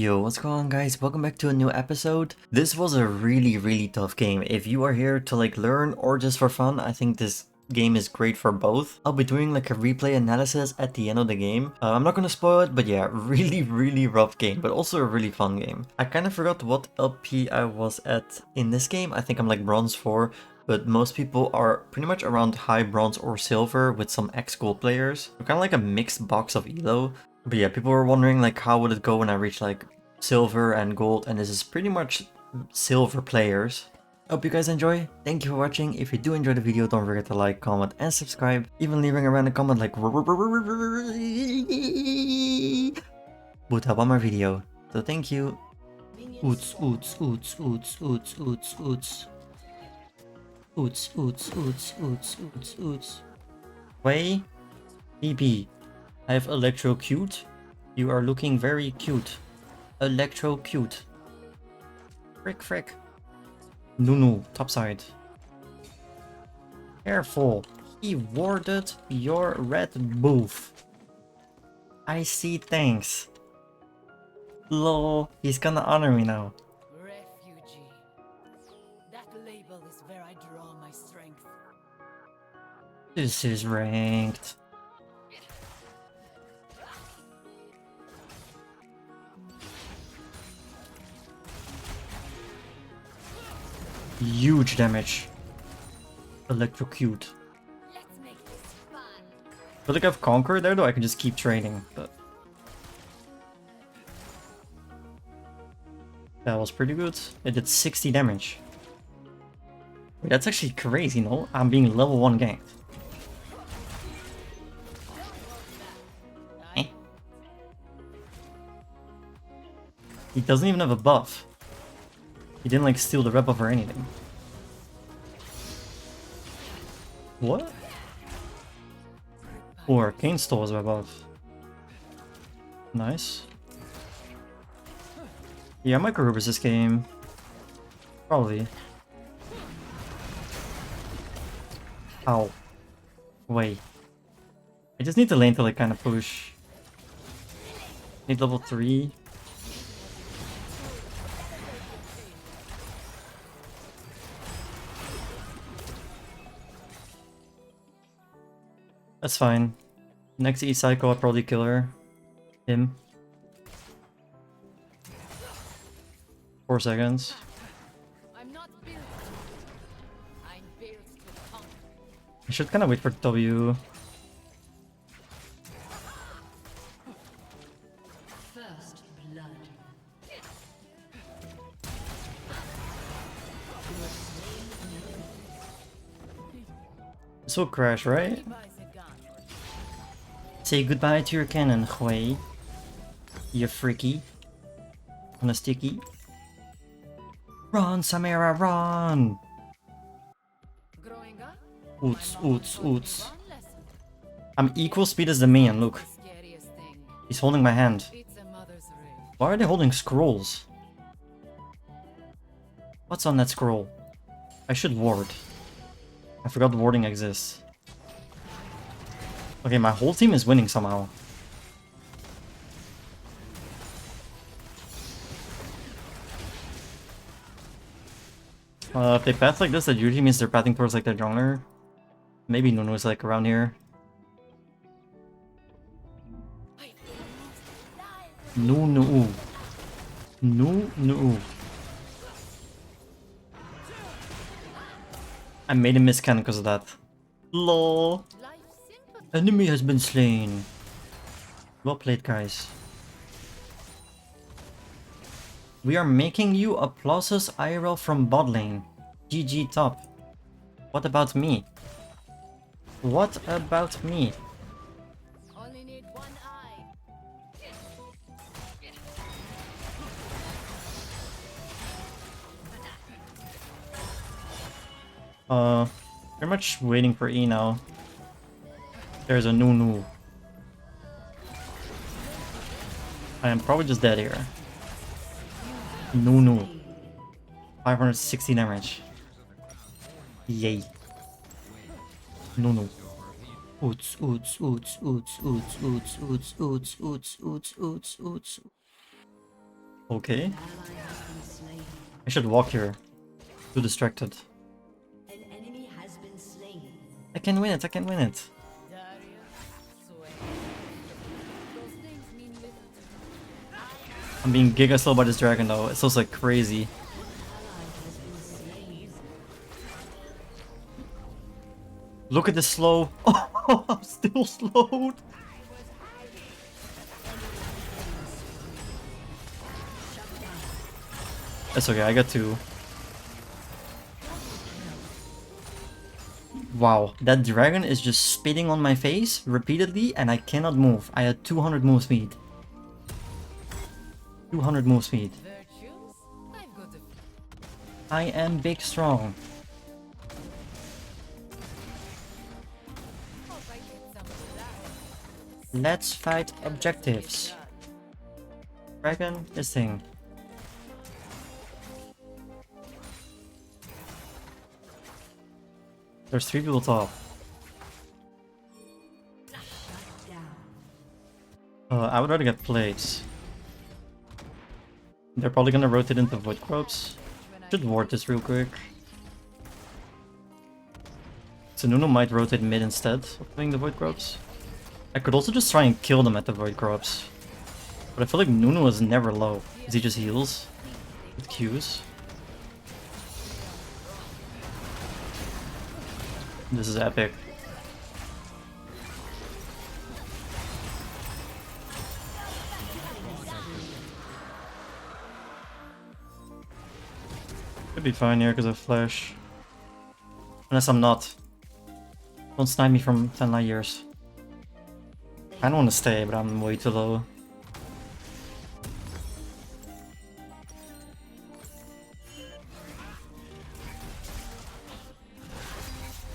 Yo, what's going on guys? Welcome back to a new episode. This was a really tough game. If you are here to like learn or just for fun, I think this game is great for both. I'll be doing like a replay analysis at the end of the game. I'm not gonna spoil it, but yeah, really rough game, but also a really fun game. I kind of forgot what LP I was at in this game. I think I'm like bronze 4, but most people are pretty much around high bronze or silver with some ex-gold players. I'm kind of like a mixed box of elo. But yeah, people were wondering like how would it go when I reach like silver and gold, and this is pretty much silver players. Hope you guys enjoy. Thank you for watching. If you do enjoy the video, don't forget to like, comment and subscribe. Even leaving a random comment like would help on my video. So thank you. Oots. Hwei, DB. I have electrocute. You are looking very cute. Electrocute. Frick. Nunu, topside. Careful. He warded your red boof. I see, thanks. Lol, he's gonna honor me now. Refugee. That label is where I draw my strength. This is ranked. Huge damage. Electrocute. Let's make this fun. I feel like I've conquered there though, I can just keep training, but that was pretty good. It did 60 damage. Wait, that's actually crazy, no? I'm being level 1 ganked. Eh. He doesn't even have a buff. He didn't like steal the red buff or anything. What? Oh, Arcane stole his red buff. Nice. Yeah, I might go Rubers this game. Probably. Ow. Wait. I just need the lane to like kind of push. Need level 3. That's fine. Next E-Cycle, I'll probably kill her. Him. 4 seconds. I'm not built. I'm built to conquer. I should kind of wait for W. First blood. This will crash, right? Buys a gun. Say goodbye to your cannon, Hwei. You freaky. On a sticky. Run, Samira, run! Growing up, Oots. one lesson. I'm equal speed as the man, look. The scariest thing. He's holding my hand. It's a mother's rib. Why are they holding scrolls? What's on that scroll? I should ward. I forgot warding exists. Okay, my whole team is winning somehow. If they path like this, that usually means they're pathing towards like their jungler. Maybe Nunu is like around here. Nunu. I made a miss cannon because of that. LOL. Life simple. Enemy has been slain. Well played, guys. We are making you applauses IRL from bot lane. GG top. What about me? What about me? Only need one eye. Pretty much waiting for E now. There's a Nunu. I am probably just dead here. Nunu. 560 damage. Yay. Nunu. Oots. Okay. I should walk here. Too distracted. I can win it, I can win it. I'm being giga slow by this dragon though. It's also like crazy. Look at this slow. Oh, I'm still slowed. That's okay, I got 2. Wow, that dragon is just spitting on my face repeatedly and I cannot move. I had 200 move speed. 200 move speed. I am big strong. Let's fight objectives. Dragon, this thing. There's 3 people top. I would rather get plates. They're probably gonna rotate into void crops. Should ward this real quick. So Nunu might rotate mid instead of playing the void crops. I could also just try and kill them at the void crops. But I feel like Nunu is never low, because he just heals with Qs. This is epic. Could be fine here because of flash. Unless I'm not. Don't snipe me from 10 light years. I don't want to stay, but I'm way too low.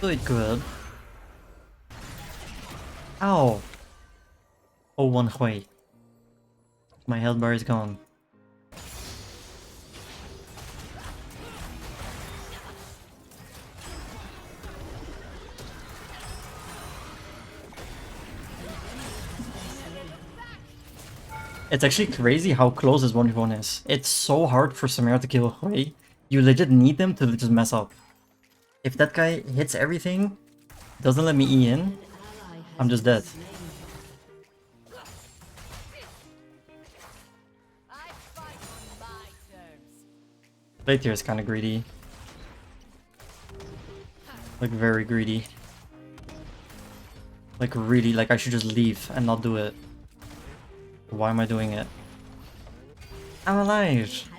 Do it good. Ow! Oh, 1 Hwei. My health bar is gone. It's actually crazy how close this 1v1 is. It's so hard for Samira to kill Hwei. You legit need them to just mess up. If that guy hits everything, doesn't let me E in, I'm just dead. Late tier is kind of greedy. Like very greedy. Like really, like I should just leave and not do it. Why am I doing it? I'm alive!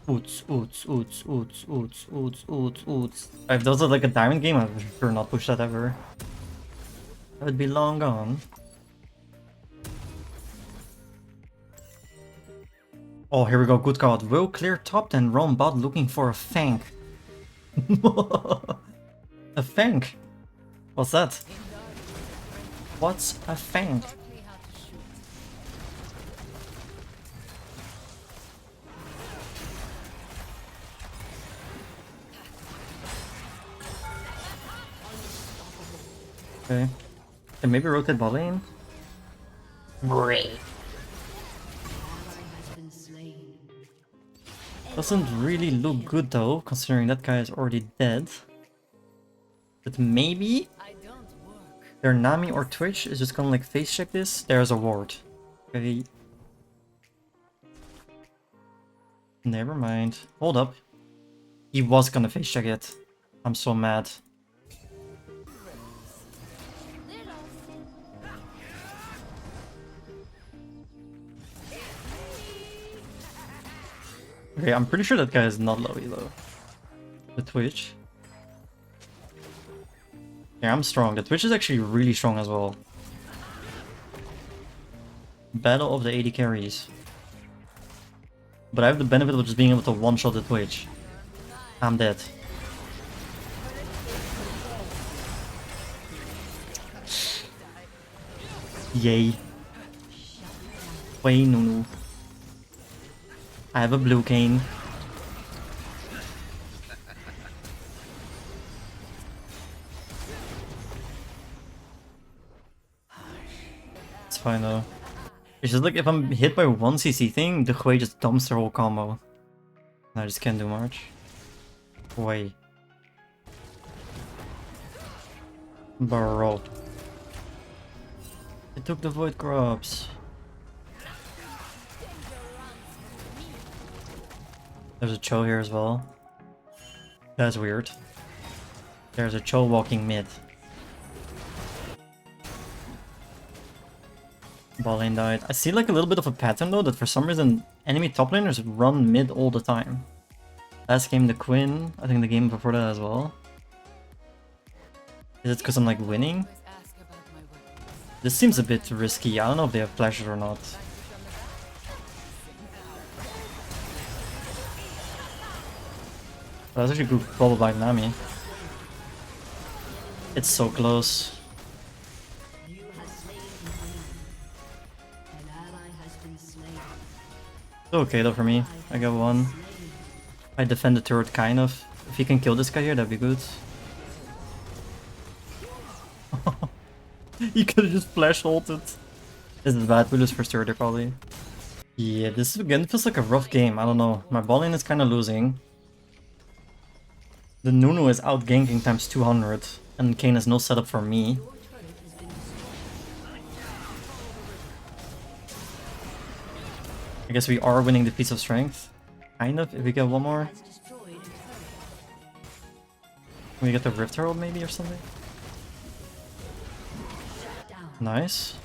Oots, oots, oots, oots, oots, oots, oots, oots. If those are like a diamond game, I would sure not push that ever. I would be long gone. Oh, here we go, good god. Will clear top, then roam bot looking for a fang. A fang? What's that? What's a fang? Okay. And maybe rotate bot lane? Great. Doesn't really look good though, considering that guy is already dead. But maybe their Nami or Twitch is just gonna like face check this. There's a ward. Okay. Never mind. Hold up. He was gonna face check it. I'm so mad. Okay, I'm pretty sure that guy is not low elo. The Twitch. Yeah, I'm strong. The Twitch is actually really strong as well. Battle of the 80 carries. But I have the benefit of just being able to one-shot the Twitch. I'm dead. Yay. Hwei Nunu. I have a blue cane. It's fine though. It's just like if I'm hit by one CC thing, the Hwei just dumps their whole combo. I just can't do much. Hwei. Bro. It took the Void Grubs. There's a Cho here as well. That's weird. There's a Cho walking mid. Ball lane died. I see like a little bit of a pattern though, that for some reason enemy top laners run mid all the time. Last game the Quinn, I think the game before that as well. Is it because I'm like winning? This seems a bit risky. I don't know if they have flashes or not. That's actually good follow by Nami. It's so close. It's okay though for me. I got one. I defend the turret kind of. If he can kill this guy here, that'd be good. He could have just flash ulted. This is bad. We lose first turret probably. Yeah, this again feels like a rough game. I don't know. My ball lane is kind of losing. The Nunu is out ganking times 200, and Kayn has no setup for me. I guess we are winning the piece of strength. Kind of, if we get one more. Can we get the Rift Herald maybe or something? Nice.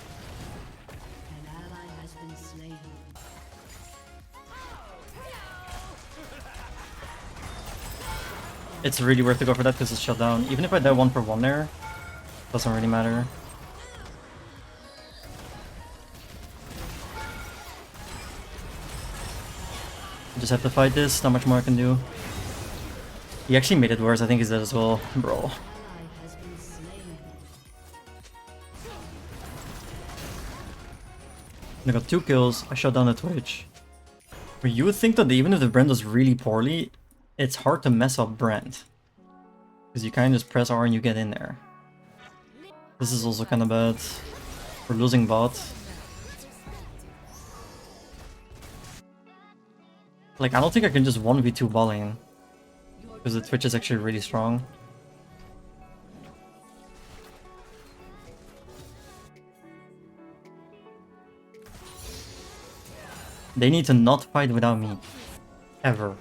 It's really worth to go for that because it's shut down. Even if I die 1 for 1 there, doesn't really matter. I just have to fight this, not much more I can do. He actually made it worse, I think he's dead as well. Bro. I got 2 kills, I shut down the Twitch. But you would think that even if the Brand does really poorly, it's hard to mess up Brand. Because you kind of just press R and you get in there. This is also kind of bad. We're losing bot. Like, I don't think I can just 1v2 ball lane. Because the Twitch is actually really strong. They need to not fight without me. Ever.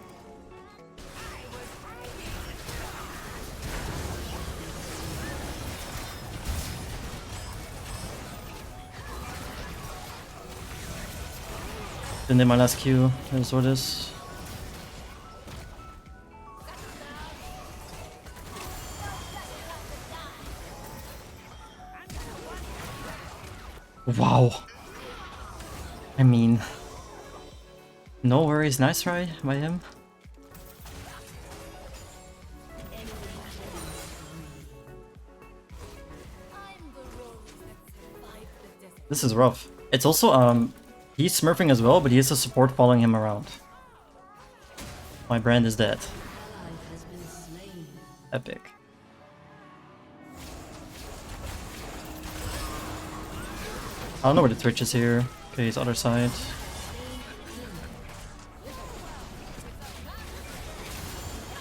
Then in my last Q, that's what it is. Wow. I mean, no worries, nice try by him. This is rough. It's also, he's smurfing as well, but he has a support following him around. My Brand is dead. Epic. I don't know where the Twitch is here. Okay, he's other side.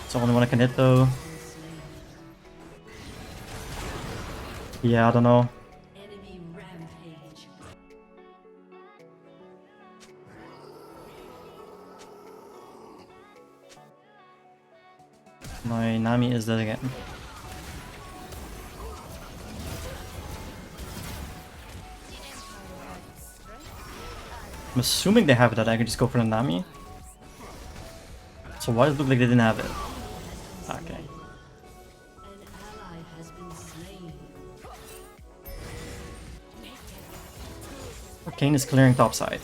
It's the only one I can hit though. Yeah, I don't know. My Nami is dead again. I'm assuming they have that. I can just go for the Nami. So why does it look like they didn't have it? Okay. Kayn is clearing top side.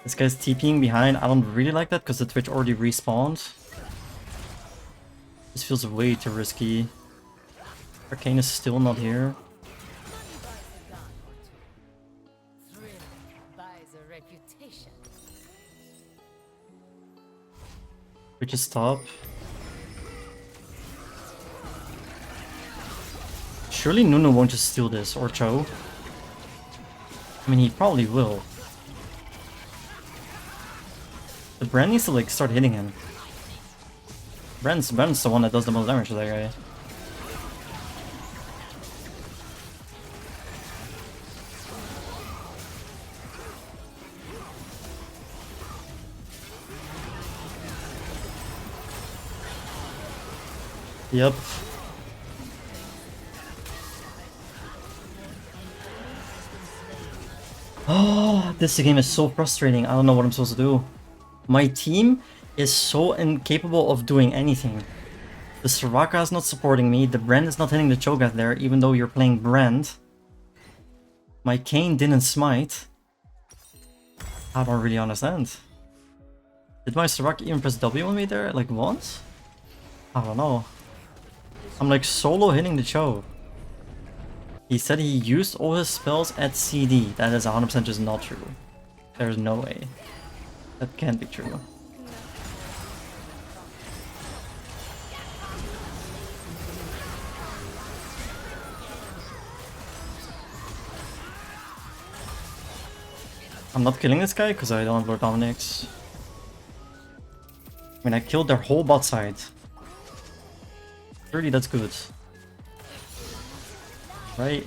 This guy's TPing behind. I don't really like that because the Twitch already respawned. This feels way too risky. Arcane is still not here. Twitch is top. Surely Nunu won't just steal this, or Cho. I mean, he probably will. The Brand needs to like start hitting him. Brand's the one that does the most damage to that guy. Yep. Oh, this game is so frustrating. I don't know what I'm supposed to do. My team is so incapable of doing anything. The Soraka is not supporting me. The Brand is not hitting the Cho'Gath there, even though you're playing Brand. My Kayn didn't smite. I don't really understand. Did my Soraka even press W on me there, like once? I don't know. I'm like solo hitting the Cho. He said he used all his spells at CD. That is 100% just not true. There's no way. That can't be true. I'm not killing this guy because I don't have Lord Dominic's. I mean, I killed their whole bot side. 30, that's good. Right?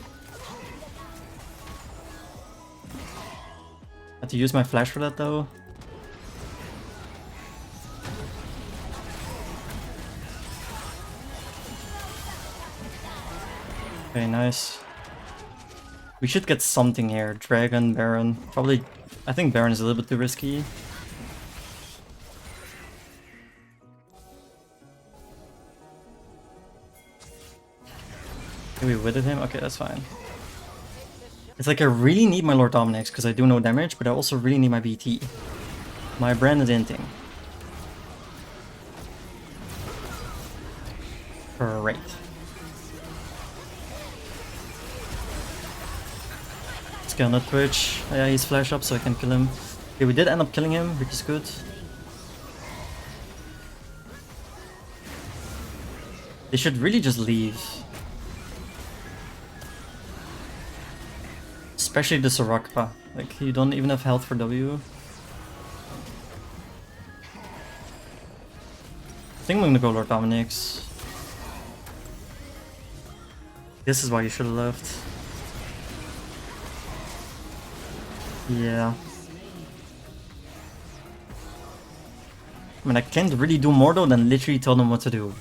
Had to use my flash for that though. Okay, nice. We should get something here. Dragon, Baron. Probably, I think Baron is a little bit too risky. Okay, we withered him? Okay, that's fine. It's like I really need my Lord Dominic's because I do no damage, but I also really need my BT. My Brand is inting. Great. Let's get on the Twitch. Yeah, he's flash up so I can kill him. Okay, we did end up killing him, which is good. They should really just leave. Especially the Soraka. Like, you don't even have health for W. I think I'm gonna go Lord Dominic's. This is why you should have left. Yeah. I mean, I can't really do more though than literally tell them what to do.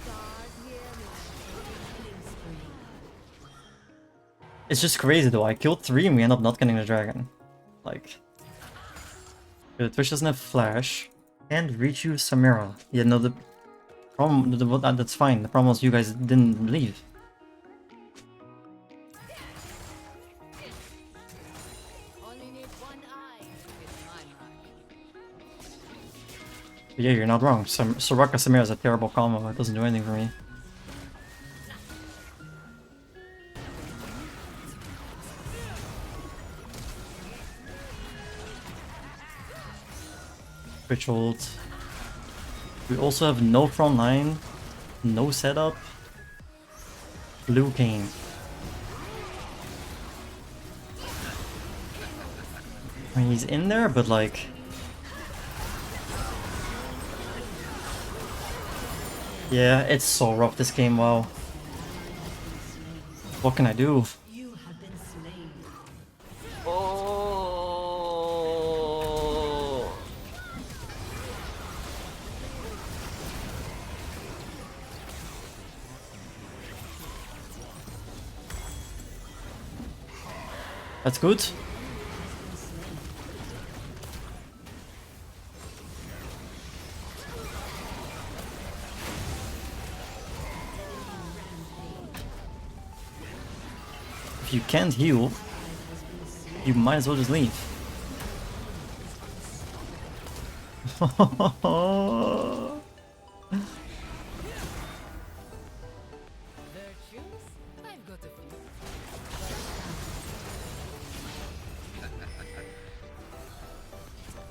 It's just crazy though. I killed 3 and we end up not getting the dragon. Like, the Twitch doesn't have flash. Can't reach you, Samira. Yeah, no, the problem, that's fine. The problem was you guys didn't leave. But yeah, you're not wrong. Soraka Samira is a terrible combo. It doesn't do anything for me. Twitch ult. We also have no front line, no setup. Blue Kayn. I mean, he's in there, but like... Yeah, it's so rough this game, wow. What can I do? That's good. If you can't heal, you might as well just leave.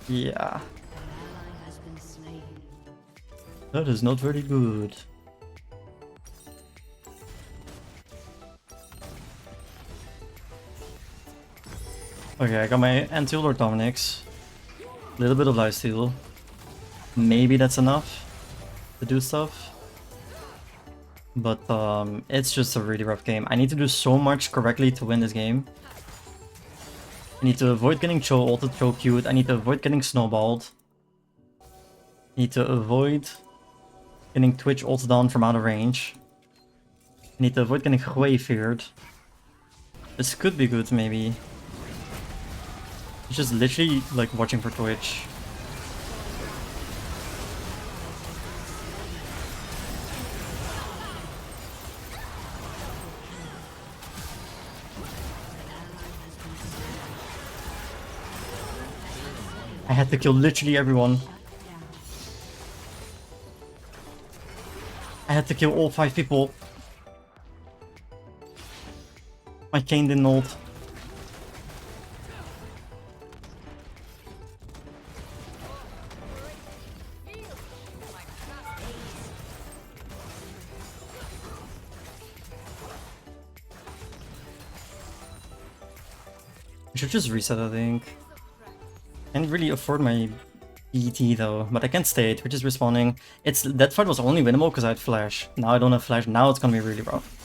Yeah. That is not very good. Okay, I got my anti Lord Dominic's. A little bit of lifesteal. Maybe that's enough to do stuff. But it's just a really rough game. I need to do so much correctly to win this game. I need to avoid getting Cho ulted, Cho Q'd. I need to avoid getting snowballed. I need to avoid getting Twitch ulted down from out of range. I need to avoid getting Hwei feared. This could be good, maybe. It's just literally like watching for Twitch. I had to kill literally everyone. I had to kill all 5 people. My Kayn didn't ult. I should just reset, I think. Can't really afford my BT though, but I can't stay. Twitch is respawning. That fight was only winnable because I had flash. Now I don't have flash. Now it's gonna be really rough.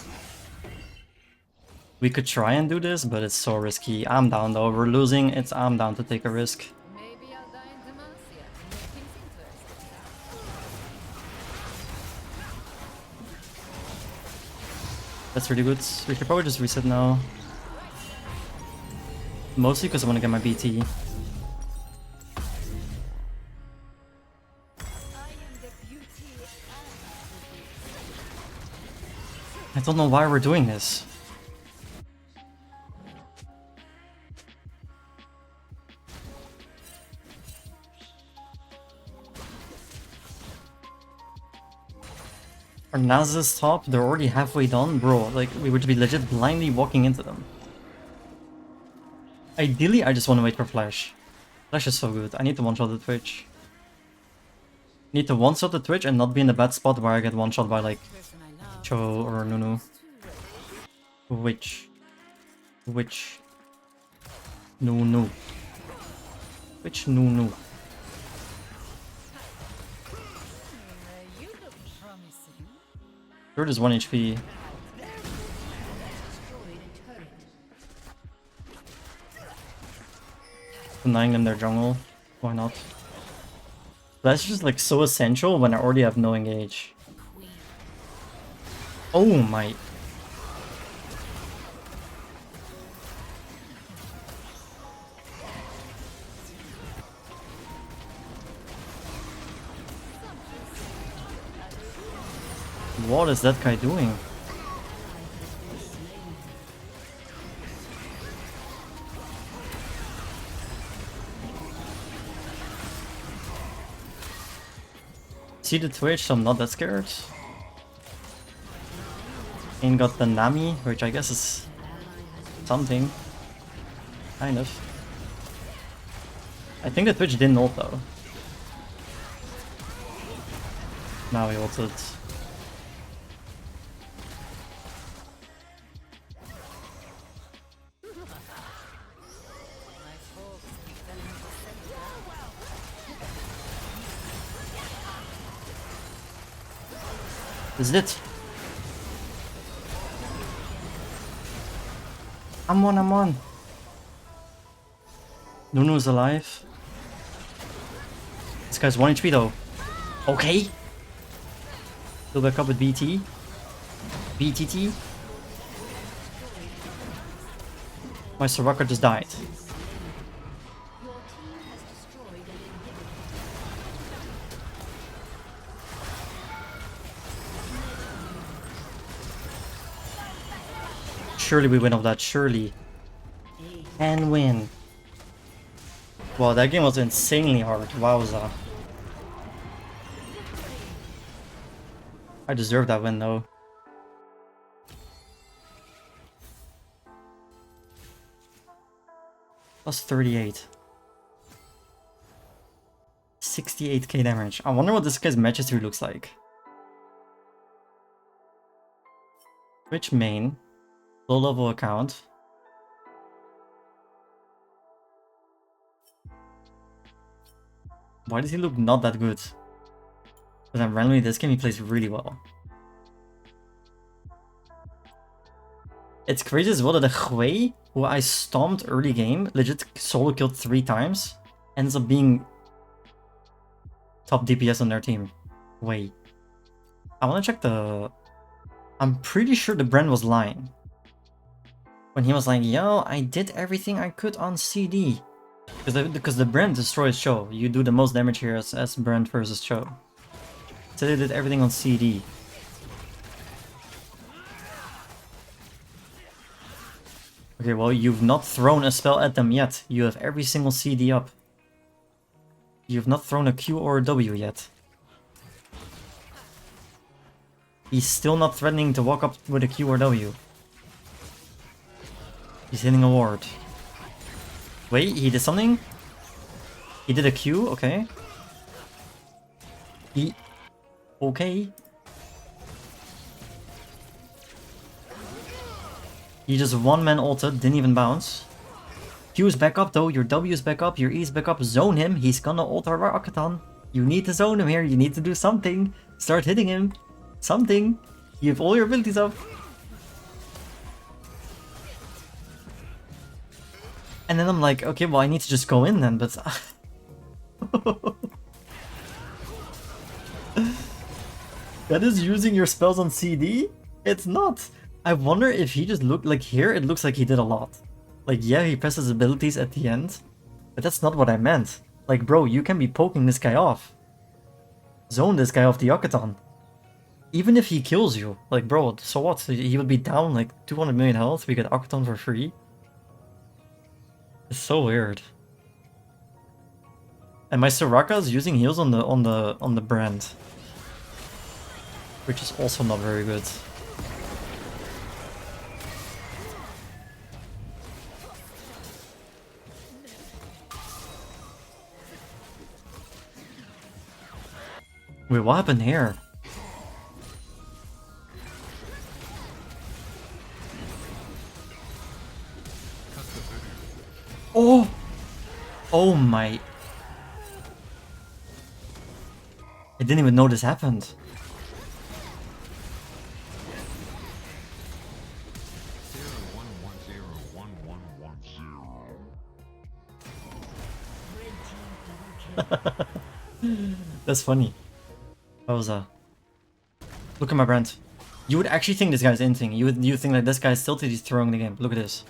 We could try and do this, but it's so risky. I'm down though. We're losing. I'm down to take a risk. Maybe I'll die in Demacia to make things interesting. That's really good. We should probably just reset now. Mostly because I want to get my BT. I am the beauty I don't know why we're doing this. Our Naz's top, they're already halfway done? Bro, like, we would be legit blindly walking into them. Ideally, I just want to wait for Flash. Flash is so good. I need to one-shot the Twitch. Need to one-shot the Twitch and not be in a bad spot where I get one-shot by, like, person I love. Cho or Nunu. Which? Nunu. Which Nunu? You look promising. Bird is 1 HP. Denying them their jungle. Why not? That's just like so essential when I already have no engage. Oh my. What is that guy doing? See the Twitch, so I'm not that scared. Ain't got the Nami, which I guess is something. Kind of. I think the Twitch didn't ult though. Now he ulted. This is it. I'm on. Nunu's alive. This guy's 1 HP though. Okay. Still back up with BT. BTT. My Soraka just died. Surely we win off that, surely. And win. Wow, that game was insanely hard. Wowza. I deserve that win though. Plus 38. 68k damage. I wonder what this guy's match history looks like. Twitch main. Low level account. Why does he look not that good? But then randomly this game he plays really well. It's crazy as well that the Hwei, who I stomped early game, legit solo killed 3 times, ends up being top DPS on their team. Wait. I wanna check the... I'm pretty sure the Brand was lying. When he was like, yo, I did everything I could on CD. Because the Brand destroys Cho. You do the most damage here as Brand versus Cho. So they did everything on CD. Okay, well, you've not thrown a spell at them yet. You have every single CD up. You've not thrown a Q or a W yet. He's still not threatening to walk up with a Q or W. He's hitting a ward. Wait, he did something? He did a Q? Okay. Okay. He just one-man ulted, didn't even bounce. Q is back up though, your W is back up, your E is back up, zone him, he's gonna ult our Akaton. You need to zone him here, you need to do something. Start hitting him. Something. You have all your abilities up. And then I'm like, okay, well I need to just go in then, but... That is using your spells on CD? It's not. I wonder if he just looked like here, it looks like he did a lot. Like, yeah, he presses abilities at the end, but that's not what I meant. Like, bro, you can be poking this guy off. Zone this guy off the Akaton. Even if he kills you, like, bro, so what? He would be down like 200 million health, we get Akaton for free. It's so weird. And my Soraka is using heals on the Brand, which is also not very good. Wait, what happened here? Oh! Oh my... I didn't even know this happened. That's funny. That was Look at my Brand. You would actually think this guy's inting. You think that this guy's tilted, he's throwing the game. Look at this.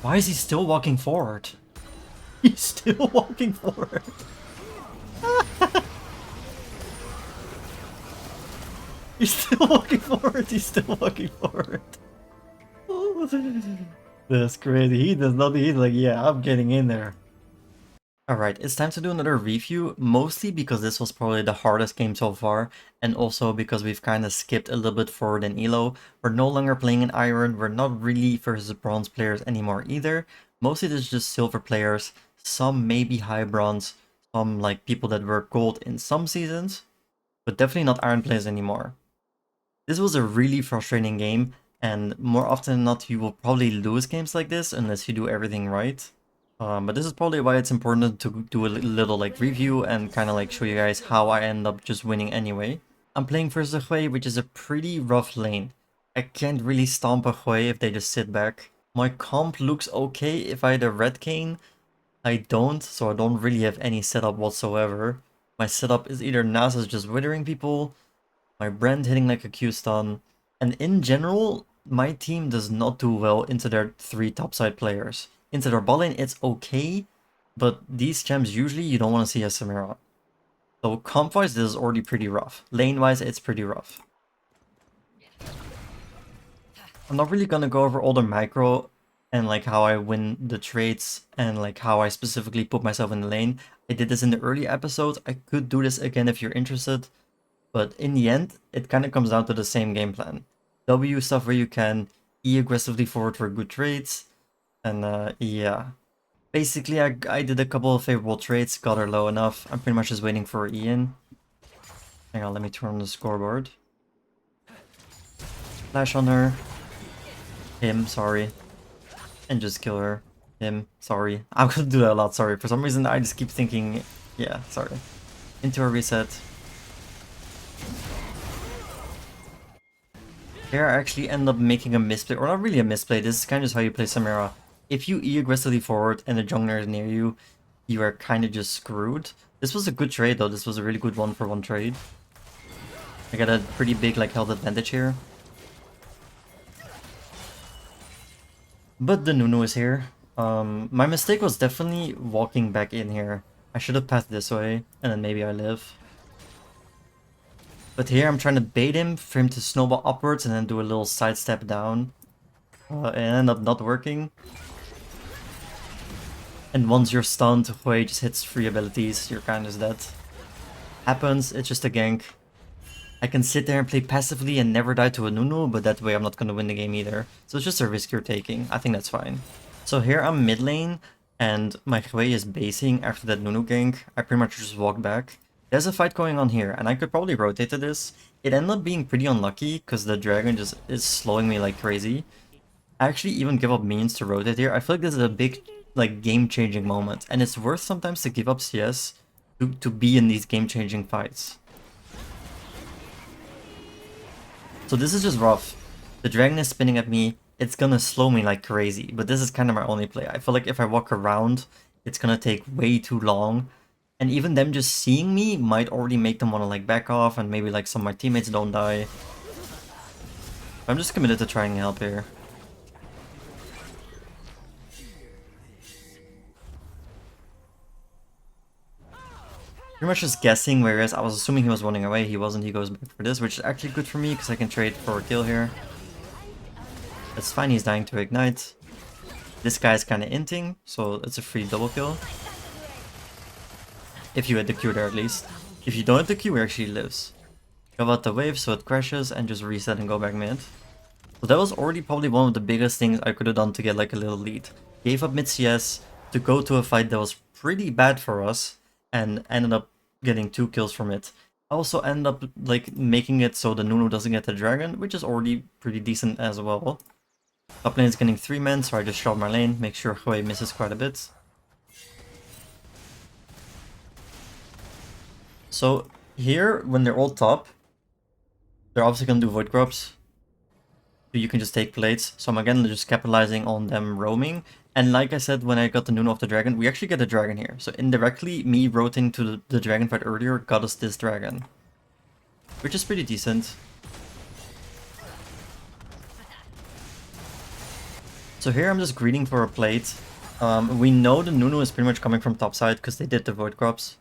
Why is he still walking forward? He's still walking forward. He's still walking forward. He's still walking forward. That's crazy. He does not. He's like, yeah, I'm getting in there. Alright, it's time to do another review, mostly because this was probably the hardest game so far, and also because we've kind of skipped a little bit forward in Elo. We're no longer playing in Iron, we're not really versus Bronze players anymore either. Mostly there's just Silver players, some maybe High Bronze, some like people that were Gold in some seasons, but definitely not Iron players anymore. This was a really frustrating game, and more often than not you will probably lose games like this unless you do everything right. But this is probably why it's important to do a little like review and kind of like show you guys how I end up just winning anyway. I'm playing versus Hwei, which is a pretty rough lane. I can't really stomp a Hwei if they just sit back. My comp looks okay if I had a red cane. I don't, so I don't really have any setup whatsoever. My setup is either Nasa's just withering people, my Brand hitting like a Q-stun, and in general, my team does not do well into their 3 topside players. Into their bot lane, it's okay, but these champs usually you don't want to see as Samira. So comp-wise, this is already pretty rough. Lane-wise, it's pretty rough. I'm not really gonna go over all the macro and like how I win the trades and like how I specifically put myself in the lane. I did this in the early episodes. I could do this again if you're interested. But in the end, it kind of comes down to the same game plan. W stuff where you can, E aggressively forward for good trades. And yeah, basically I did a couple of favorable trades, got her low enough. I'm pretty much just waiting for Ian. Hang on, let me turn on the scoreboard. Flash on her. Him, sorry. and just kill her. Him. Sorry. I'm gonna do that a lot, sorry. For some reason, I just keep thinking... Yeah, sorry. Into a reset. Here I actually end up making a misplay, or not really a misplay, this is kind of just how you play Samira. If you E aggressively forward and the jungler is near you, you are kind of just screwed. This was a good trade though, this was a really good 1-for-1 trade. I got a pretty big like health advantage here. But the Nunu is here. My mistake was definitely walking back in here. I should have passed this way, and then maybe I live. But here I'm trying to bait him for him to snowball upwards and then do a little sidestep down. It ended up not working. And once you're stunned, Hwei just hits free abilities, you're kind of dead. Happens, it's just a gank. I can sit there and play passively and never die to a Nunu, but that way I'm not gonna win the game either. So it's just a risk you're taking. I think that's fine. So here I'm mid lane, and my Hwei is basing after that Nunu gank. I pretty much just walk back. There's a fight going on here, and I could probably rotate to this. It ended up being pretty unlucky, because the dragon just is slowing me like crazy. I actually even give up minions to rotate here. I feel like this is a big, like, game-changing moment, and it's worth sometimes to give up CS to be in these game-changing fights. So this is just rough. The dragon is spinning at me. It's gonna slow me like crazy, but this is kind of my only play. I feel like if I walk around, it's gonna take way too long. And even them just seeing me might already make them want to like back off, and maybe like some of my teammates don't die. I'm just committed to trying to help here. Pretty much just guessing, whereas I was assuming he was running away. He wasn't, he goes back for this, which is actually good for me because I can trade for a kill here. That's fine, he's dying to ignite. This guy's kind of inting, so it's a free double kill. If you hit the Q there at least. If you don't hit the Q, he actually lives. Go out the wave so it crashes and just reset and go back mid. So that was already probably one of the biggest things I could have done to get like a little lead. Gave up mid CS to go to a fight that was pretty bad for us and ended up getting 2 kills from it. I also ended up like making it so the Nunu doesn't get the dragon, which is already pretty decent as well. Top lane is getting 3 men, so I just shot my lane, make sure Hwei misses quite a bit. So here, when they're all top, they're obviously gonna do void crops. So you can just take plates. So I'm again just capitalizing on them roaming. And like I said, when I got the Nunu of the dragon, we actually get a dragon here. So indirectly, me rotating to the dragon fight earlier got us this dragon. Which is pretty decent. So here I'm just greeting for a plate. We know the Nunu is pretty much coming from top side because they did the void crops.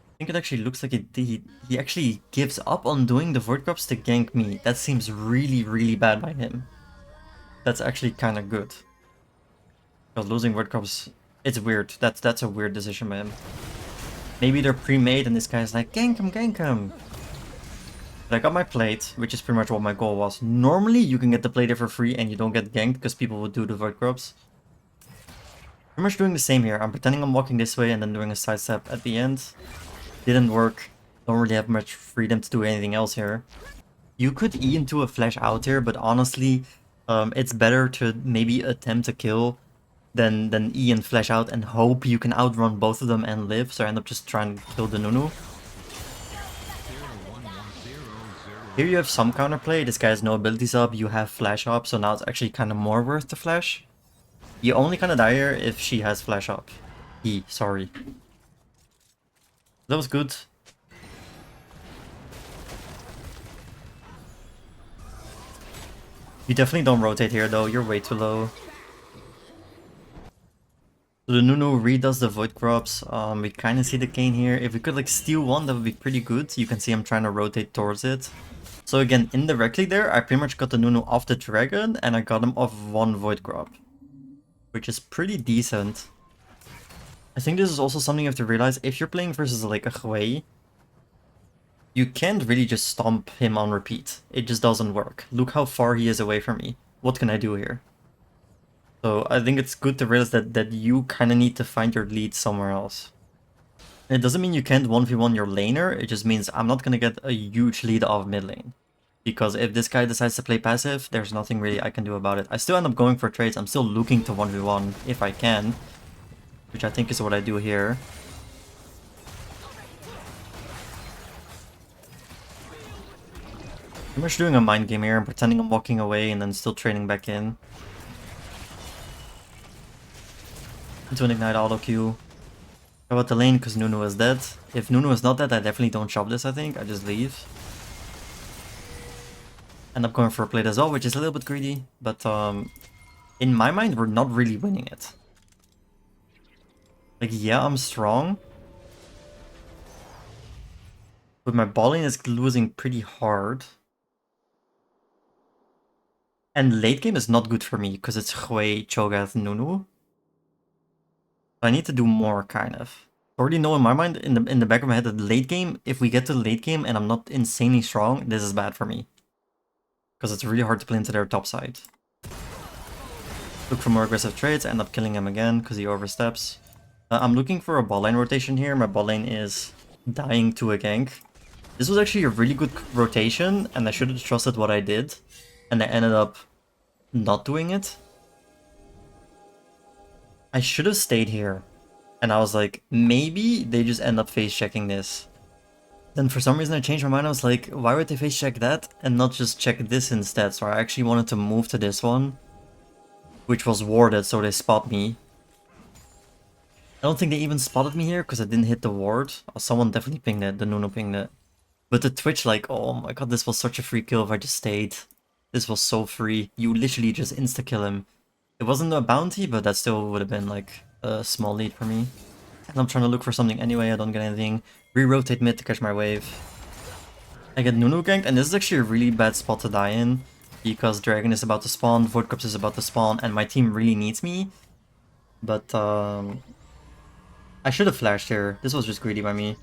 I think it actually looks like he actually gives up on doing the void crops to gank me. That seems really, really bad by him. That's actually kind of good. Because losing void crops, it's weird. That's a weird decision by him. Maybe they're pre-made and this guy's like, gank him, gank him. But I got my plate, which is pretty much what my goal was. Normally you can get the plate for free and you don't get ganked because people would do the void crops. Pretty much doing the same here. I'm pretending I'm walking this way and then doing a sidestep at the end. Didn't work. Don't really have much freedom to do anything else here. You could E into a flash out here, but honestly, it's better to maybe attempt a kill than E and flash out and hope you can outrun both of them and live. So I end up just trying to kill the Nunu. Here you have some counterplay. This guy has no abilities up. You have flash up, so now it's actually kind of more worth the flash. You only kind of die here if she has flash up. Sorry. That was good. You definitely don't rotate here though, you're way too low. So the Nunu redoes the void crops. We kind of see the cane here. If we could like steal one, that would be pretty good. You can see I'm trying to rotate towards it. So again, indirectly there, I pretty much got the Nunu off the dragon and I got him off 1 void crop. Which is pretty decent. I think this is also something you have to realize. If you're playing versus like a Hwei, you can't really just stomp him on repeat. It just doesn't work. Look how far he is away from me. What can I do here? So I think it's good to realize that you kind of need to find your lead somewhere else. And it doesn't mean you can't 1v1 your laner, it just means I'm not going to get a huge lead off mid lane. Because if this guy decides to play passive, there's nothing really I can do about it. I still end up going for trades. I'm still looking to 1v1 if I can, which I think is what I do here. I'm just doing a mind game here and pretending I'm walking away and then still trading back in. Into an ignite auto Q. How about the lane? Because Nunu is dead. If Nunu is not dead, I definitely don't shop this, I think. I just leave. End up going for a plate as well, which is a little bit greedy. But in my mind, we're not really winning it. Like, yeah, I'm strong. But my bot lane is losing pretty hard. And late game is not good for me, because it's Hwei, Cho'Gath, Nunu. I need to do more, kind of. I already know in my mind, in the back of my head, that late game, if we get to the late game and I'm not insanely strong, this is bad for me. Because it's really hard to play into their top side. Look for more aggressive trades, end up killing him again because he oversteps. I'm looking for a bot lane rotation here. My bot lane is dying to a gank. This was actually a really good rotation, and I should have trusted what I did. And I ended up not doing it. I should have stayed here. And I was like, maybe they just end up face checking this. Then for some reason I changed my mind. I was like, why would they face check that and not just check this instead? So I actually wanted to move to this one, which was warded, so they spot me. I don't think they even spotted me here because I didn't hit the ward. Oh, someone definitely pinged it. The Nunu pinged it. But the Twitch, like, oh my god, this was such a free kill if I just stayed. This was so free. You literally just insta-kill him. It wasn't a bounty, but that still would have been like a small lead for me. And I'm trying to look for something anyway. I don't get anything. Re-rotate mid to catch my wave. I get Nunu ganked, and this is actually a really bad spot to die in. Because Dragon is about to spawn, Void Corpse is about to spawn, and my team really needs me. But, I should have flashed here. This was just greedy by me.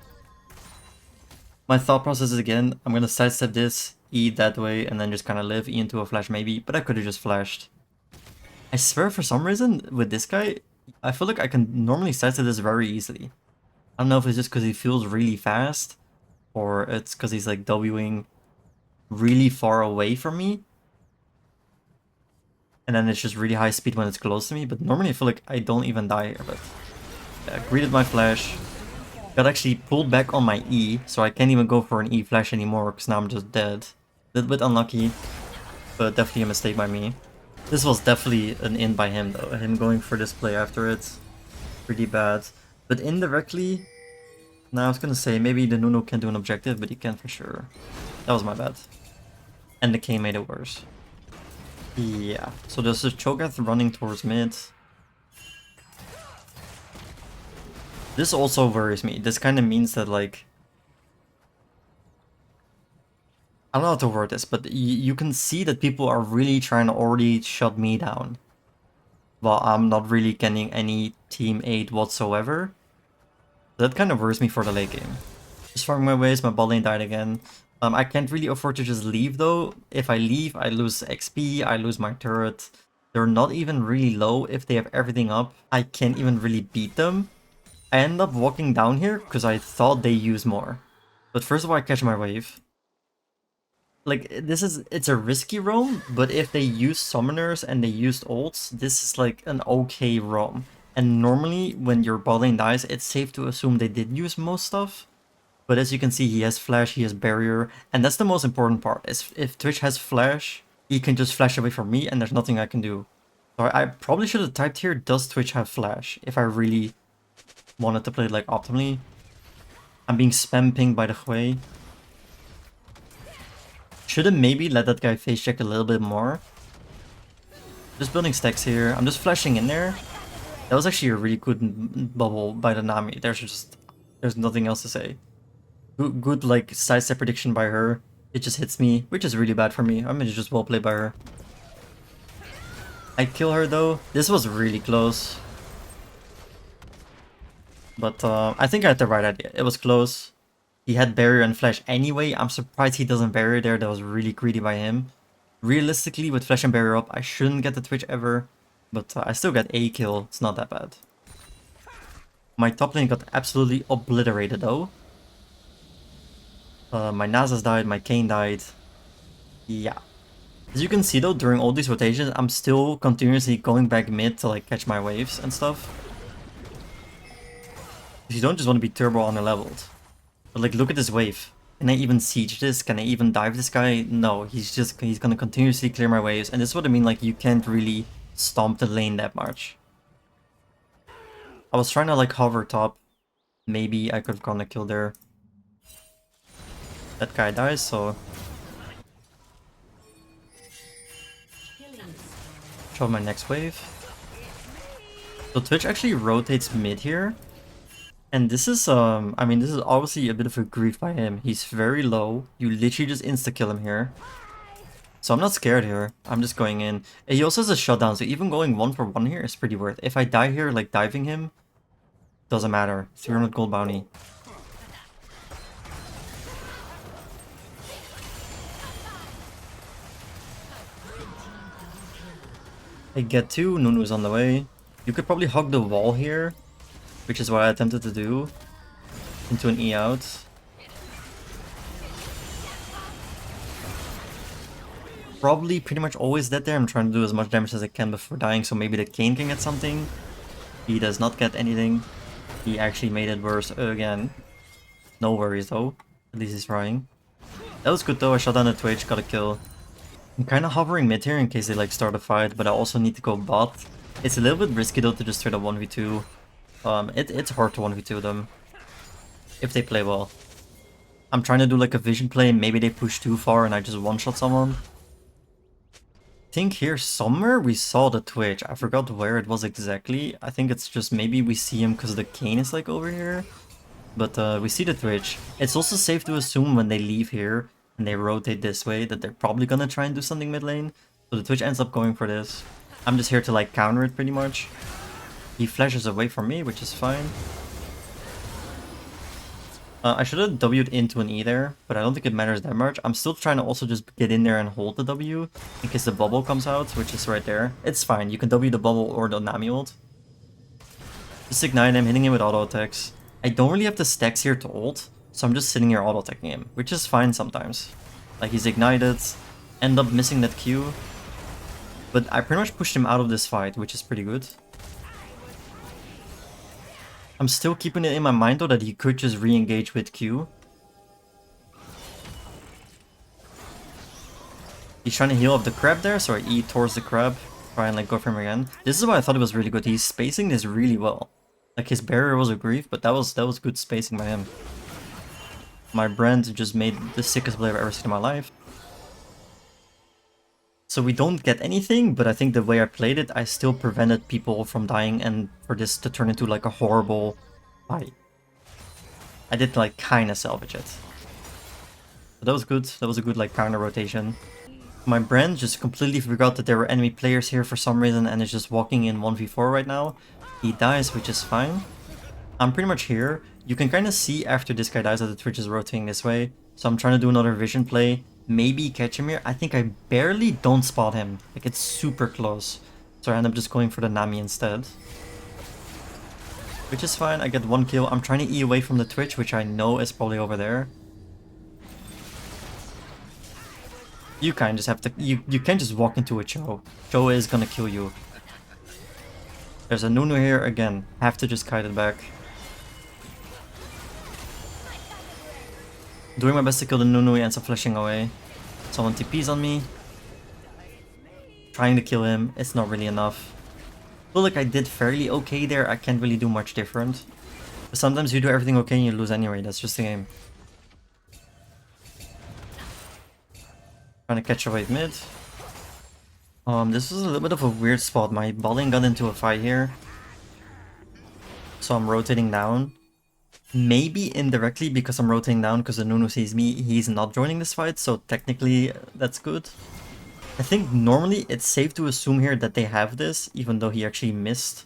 My thought process is, again, I'm gonna sidestep this, E that way, and then just kind of live, E into a flash maybe, but I could have just flashed. I swear for some reason, with this guy, I feel like I can normally sidestep this very easily. I don't know if it's just because he feels really fast, or it's because he's like Wing really far away from me. And then it's just really high speed when it's close to me, but normally I feel like I don't even die here, but... yeah, greeted my flash. Got actually pulled back on my E, so I can't even go for an E flash anymore, because now I'm just dead. A little bit unlucky, but definitely a mistake by me. This was definitely an in by him though, him going for this play after it. Pretty bad. But indirectly, now I was gonna say maybe the Nunu can do an objective, but he can for sure. That was my bad. And the K made it worse. Yeah, so there's a Cho'Gath running towards mid. This also worries me. This kind of means that, like... I don't know how to word this, but you can see that people are really trying to already shut me down. While I'm not really getting any team aid whatsoever. That kind of worries me for the late game. Just farming my ways, my bot lane died again. I can't really afford to just leave though. If I leave, I lose XP, I lose my turret. They're not even really low if they have everything up. I can't even really beat them. I end up walking down here because I thought they use more. But first of all, I catch my wave. Like, it's a risky roam, but if they use summoners and they used ults, this is like an okay roam. And normally, when your bot lane dies, it's safe to assume they did use most stuff. But as you can see, he has flash, he has barrier, and that's the most important part. Is if Twitch has flash, he can just flash away from me and there's nothing I can do. So I probably should have typed here, does Twitch have flash? If I really wanted to play it like optimally. I'm being spam pinged by the Hwei. Should have maybe let that guy face check a little bit more. Just building stacks here. I'm just flashing in there. That was actually a really good bubble by the Nami. There's nothing else to say. Good like sidestep prediction by her. It just hits me, which is really bad for me. I mean, it's just well played by her. I kill her though. This was really close. But I think I had the right idea. It was close. He had barrier and flash anyway. I'm surprised he doesn't barrier there. That was really greedy by him. Realistically, with flash and barrier up, I shouldn't get the Twitch ever. But I still got a kill. It's not that bad. My top lane got absolutely obliterated though. My Nasus died, my Kayn died. Yeah. As you can see though, during all these rotations, I'm still continuously going back mid to like catch my waves and stuff. If you don't just want to be turbo under-leveled. But like, look at this wave. Can I even siege this? Can I even dive this guy? No, he's gonna continuously clear my waves. And this is what I mean, like, you can't really stomp the lane that much. I was trying to like hover top. Maybe I could have gotten a kill there. That guy dies, so... Show my next wave. So Twitch actually rotates mid here. And this is, I mean, this is obviously a bit of a grief by him. He's very low. You literally just insta-kill him here. So I'm not scared here. I'm just going in. And he also has a shutdown, so even going 1-for-1 here is pretty worth. If I die here, like diving him, doesn't matter. 300 gold bounty. I get two, Nunu's on the way. You could probably hug the wall here, which is what I attempted to do. Into an E out. Probably pretty much always dead there. I'm trying to do as much damage as I can before dying, so maybe the Kane can get something. He does not get anything. He actually made it worse again. No worries though. At least he's trying. That was good though. I shot down the Twitch, got a kill. I'm kind of hovering mid here in case they like start a fight, but I also need to go bot. It's a little bit risky though to just straight up 1v2. It's hard to 1v2 them if they play well. I'm trying to do like a vision play. Maybe they push too far and I just one-shot someone. I think here somewhere we saw the Twitch. I forgot where it was exactly. I think it's just maybe we see him because the Kane is like over here. But we see the Twitch. It's also safe to assume when they leave here and they rotate this way that they're probably gonna try and do something mid lane. So the Twitch ends up going for this. I'm just here to like counter it pretty much. He flashes away from me, which is fine. I should have W'd into an E there, but I don't think it matters that much. I'm still trying to also just get in there and hold the W in case the bubble comes out, which is right there. It's fine, you can W the bubble or the Nami ult. Just ignite him, hitting him with auto attacks. I don't really have the stacks here to ult, so I'm just sitting here auto attacking him, which is fine sometimes. Like he's ignited, end up missing that Q. But I pretty much pushed him out of this fight, which is pretty good. I'm still keeping it in my mind though that he could just re-engage with Q. He's trying to heal off the crab there, so I E towards the crab. Try and like go for him again. This is why I thought it was really good. He's spacing this really well. Like his barrier was a grief, but that was good spacing by him. My brand just made the sickest play I've ever seen in my life. So we don't get anything, but I think the way I played it, I still prevented people from dying and for this to turn into like a horrible fight. I did like kinda salvage it. But that was good. That was a good like counter rotation. My brand just completely forgot that there were enemy players here for some reason and is just walking in 1v4 right now. He dies, which is fine. I'm pretty much here. You can kind of see after this guy dies that the Twitch is rotating this way. So I'm trying to do another vision play. Maybe catch him here. I think I barely don't spot him. Like it's super close. So I end up just going for the Nami instead. Which is fine. I get one kill. I'm trying to E away from the Twitch, which I know is probably over there. You kind of just have to... You can't just walk into a Cho. Cho is gonna kill you. There's a Nunu here again. Have to just kite it back. Doing my best to kill the Nunu, he ends up flashing away. Someone TPs on me. Trying to kill him, it's not really enough. I feel like I did fairly okay there, I can't really do much different. But sometimes you do everything okay and you lose anyway, that's just the game. Trying to catch a wave mid. This is a little bit of a weird spot. My bowling got into a fight here. So I'm rotating down. Maybe indirectly because I'm rotating down because the Nunu sees me, he's not joining this fight, so technically that's good. I think normally it's safe to assume here that they have this, even though he actually missed.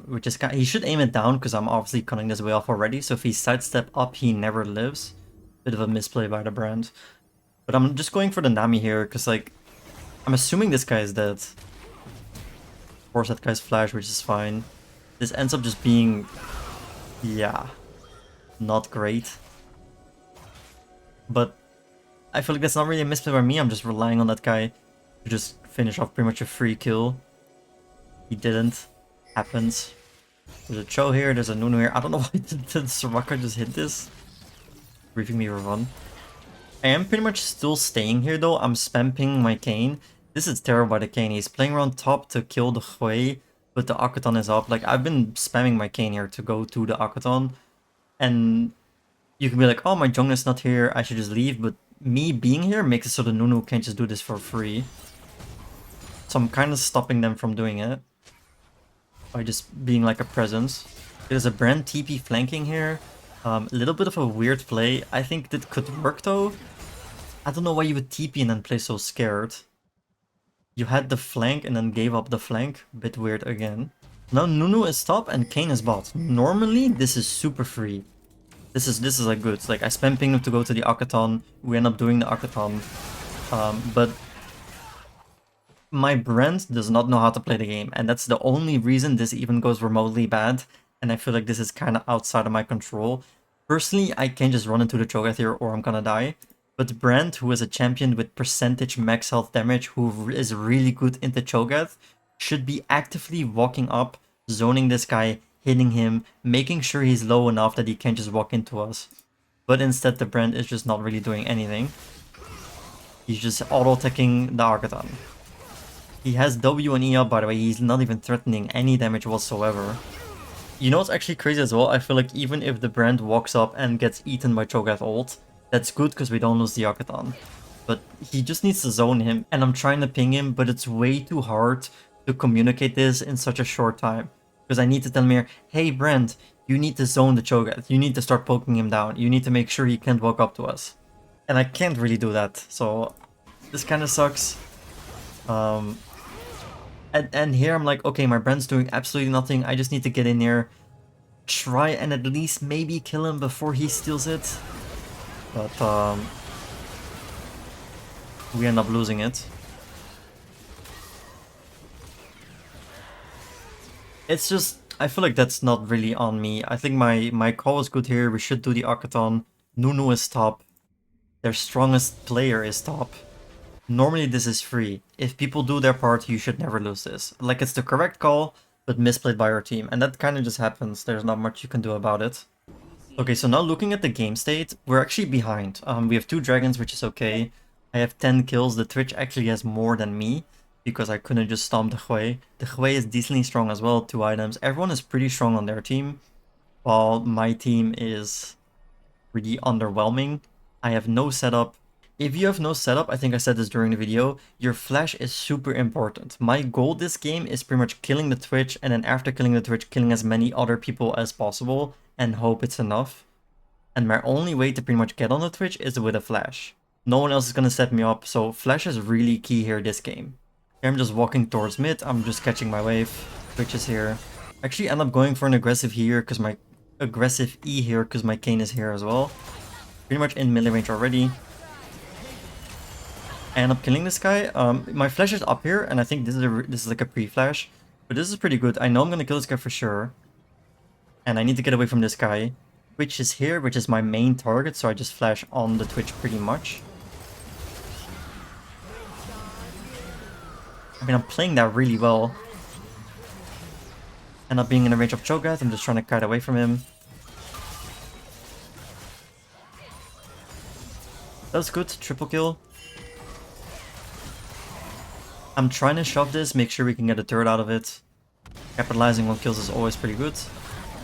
Which is he should aim it down because I'm obviously cutting this way off already, so if he sidestep up, he never lives. Bit of a misplay by the brand. But I'm just going for the Nami here because like, I'm assuming this guy is dead. Of course that guy's flash, which is fine. This ends up just being, yeah, not great. But I feel like that's not really a misplay by me. I'm just relying on that guy to just finish off pretty much a free kill. He didn't. Happens. There's a Cho here, there's a Nunu here. I don't know why the Soraka just hit this. Briefing me for fun. I am pretty much still staying here though. I'm spamming my Kayn. This is terrible by the Kayn. He's playing around top to kill the Hwei, but the Akaton is up. Like, I've been spamming my Kayn here to go to the Akaton. And you can be like, oh, my jungler's not here, I should just leave. But me being here makes it so the Nunu can't just do this for free. So I'm kind of stopping them from doing it by just being like a presence. There's a Brand TP flanking here. A little bit of a weird play. I think that could work though. I don't know why you would TP and then play so scared. You had the flank and then gave up the flank. Bit weird again. Now Nunu is top and Kayn is bot. Normally this is super free. This is like good. It's like I spam ping him to go to the Akaton. We end up doing the Akaton. But my brand does not know how to play the game, and that's the only reason this even goes remotely bad. And I feel like this is kind of outside of my control. Personally, I can't just run into the Cho'Gath here or I'm gonna die. But Brand, who is a champion with percentage max health damage, who is really good into Cho'Gath, should be actively walking up, zoning this guy, hitting him, making sure he's low enough that he can't just walk into us. But instead the Brand is just not really doing anything. He's just auto-attacking the Arcaton. He has W and E up, by the way. He's not even threatening any damage whatsoever. You know what's actually crazy as well? I feel like even if the Brand walks up and gets eaten by Cho'Gath ult, that's good because we don't lose the Arcaton. But he just needs to zone him, and I'm trying to ping him, but it's way too hard to communicate this in such a short time. Because I need to tell Mir, hey Brand, you need to zone the Cho'Gath. You need to start poking him down. You need to make sure he can't walk up to us. And I can't really do that, so this kind of sucks. And here I'm like, okay, my Brand's doing absolutely nothing. I just need to get in there, try and at least maybe kill him before he steals it. But we end up losing it. It's just, I feel like that's not really on me. I think my call is good here. We should do the Arcaton. Nunu is top. Their strongest player is top. Normally this is free. If people do their part, you should never lose this. Like, it's the correct call, but misplayed by our team. And that kind of just happens. There's not much you can do about it. Okay, so now looking at the game state, we're actually behind. We have 2 dragons, which is okay. I have 10 kills. The Twitch actually has more than me, because I couldn't just stomp the Hwei. The Hwei is decently strong as well, 2 items. Everyone is pretty strong on their team, while my team is really underwhelming. I have no setup. If you have no setup, I think I said this during the video, your flash is super important. My goal this game is pretty much killing the Twitch, and then after killing the Twitch, killing as many other people as possible, and hope it's enough. And my only way to pretty much get on the Twitch is with a flash. No one else is gonna set me up, so flash is really key here this game. Here I'm just walking towards mid, I'm just catching my wave. Twitch is here. Actually end up going for an aggressive here, because my aggressive E here, because my Kayn is here as well. Pretty much in melee range already. I end up killing this guy. My flash is up here, and I think this is like a pre-flash. But this is pretty good. I know I'm gonna kill this guy for sure. And I need to get away from this guy. Twitch is here, which is my main target, so I just flash on the Twitch pretty much. I mean, I'm playing that really well. End up being in the range of Cho'Gath, I'm just trying to kite away from him. That's good, triple kill. I'm trying to shove this, make sure we can get a turret out of it. Capitalizing on kills is always pretty good.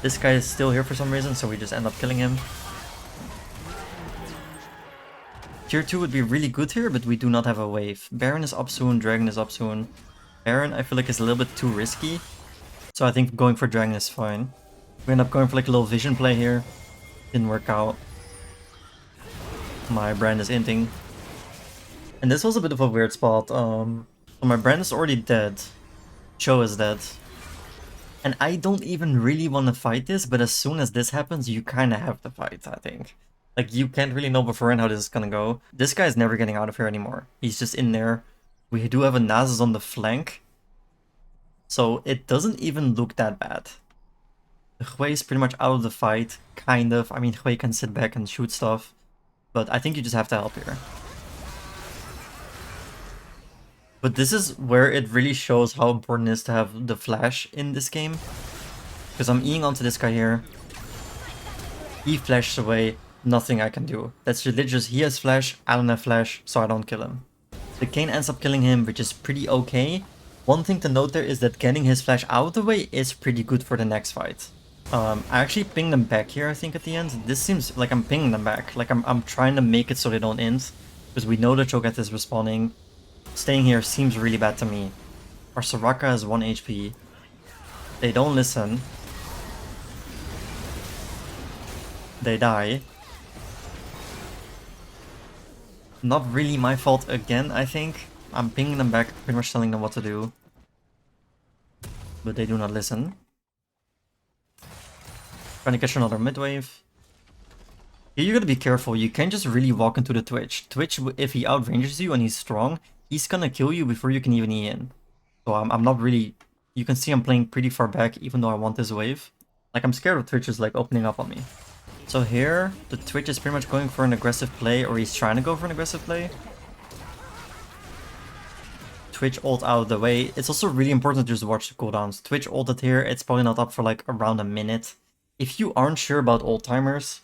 This guy is still here for some reason, so we just end up killing him. Tier 2 would be really good here, but we do not have a wave. Baron is up soon, Dragon is up soon. Baron, I feel like is a little bit too risky, so I think going for Dragon is fine. We end up going for like a little vision play here. Didn't work out. My Brand is inting. And this was a bit of a weird spot. So my Brand is already dead. Cho is dead. And I don't even really want to fight this, but as soon as this happens, you kind of have to fight, I think. Like, you can't really know beforehand how this is gonna go. This guy is never getting out of here anymore. He's just in there. We do have a Nasus on the flank. So it doesn't even look that bad. The Hwei is pretty much out of the fight, kind of. I mean, Hwei can sit back and shoot stuff. But I think you just have to help here. But this is where it really shows how important it is to have the flash in this game. Because I'm Eing onto this guy here. He flashes away, nothing I can do. That's legit just he has flash, I don't have flash, so I don't kill him. The Kayn ends up killing him, which is pretty okay. One thing to note there is that getting his flash out of the way is pretty good for the next fight. I actually pinged them back here, I think, at the end. This seems like I'm pinging them back. Like I'm trying to make it so they don't end. Because we know the Cho'Gath is respawning. Staying here seems really bad to me. Our Soraka has 1 HP. They don't listen. They die. Not really my fault again, I think. I'm pinging them back, pretty much telling them what to do. But they do not listen. Trying to catch another mid wave. Here you gotta be careful, you can't just really walk into the Twitch. Twitch, if he outranges you and he's strong, he's gonna kill you before you can even E in. So I'm not really... You can see I'm playing pretty far back even though I want this wave. Like I'm scared of Twitch like opening up on me. So here, the Twitch is pretty much going for an aggressive play, or he's trying to go for an aggressive play. Twitch ult out of the way. It's also really important to just watch the cooldowns. Twitch ulted here, it's probably not up for like around a minute. If you aren't sure about ult timers,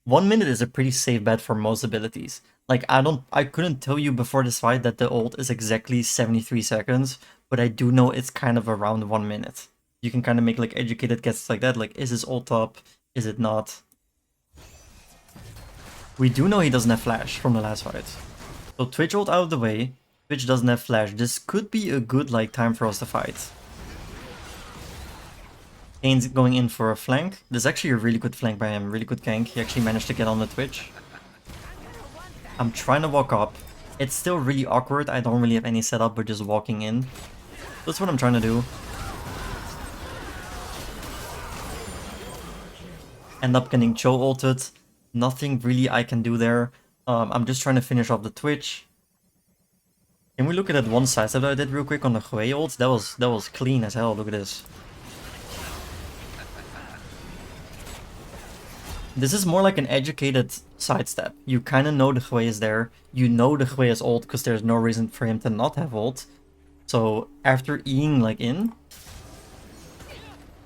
1 minute is a pretty safe bet for most abilities. Like I couldn't tell you before this fight that the ult is exactly 73 seconds, but I do know it's kind of around 1 minute. You can kind of make like educated guesses like that, like is his ult up, is it not? We do know he doesn't have flash from the last fight. So Twitch ult out of the way, Twitch doesn't have flash. This could be a good like time for us to fight. Kane's going in for a flank. This is actually a really good flank by him, really good gank. He actually managed to get on the Twitch. I'm trying to walk up. It's still really awkward. I don't really have any setup, but just walking in. That's what I'm trying to do. End up getting Cho ulted. Nothing really I can do there. I'm just trying to finish off the Twitch. Can we look at that one sidestep that I did real quick on the Hwei ult? That was clean as hell. Look at this. This is more like an educated sidestep. You kind of know the Hwei is there. You know the Hwei is ult because there's no reason for him to not have ult. So after Eing like in,